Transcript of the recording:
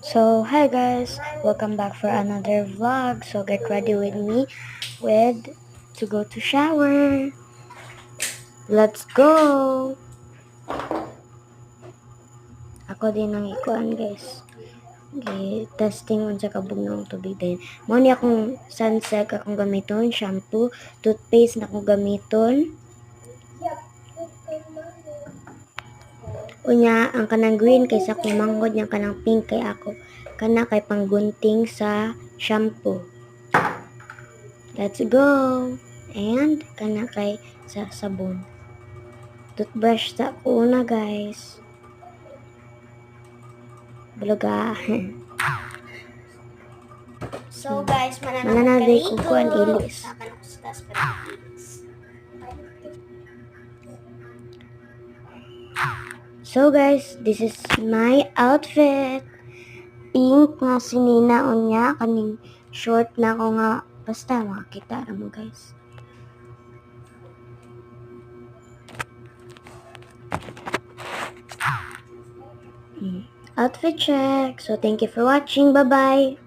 So, hi guys, welcome back for another vlog. So, get ready with me to go to shower. Let's go! Ako din ang ikuan guys. Testing unsa kabog ng tubig din. Mo ni akong sunsilk akong gamiton, shampoo, toothpaste na akong gamiton. Unya, ang kanang green kaysa akong manghod niyang kanang pink kay ako. Kana kay panggunting sa shampoo. Let's go! And, kana kay sa sabon. Toothbrush sa una, guys. Bulaga. So guys, Mananaday ko kuan ilis. So guys, this is my outfit. Pink nga sinina unya kaning short na ko nga basta makakita ra mo guys. Outfit check. So thank you for watching. Bye bye.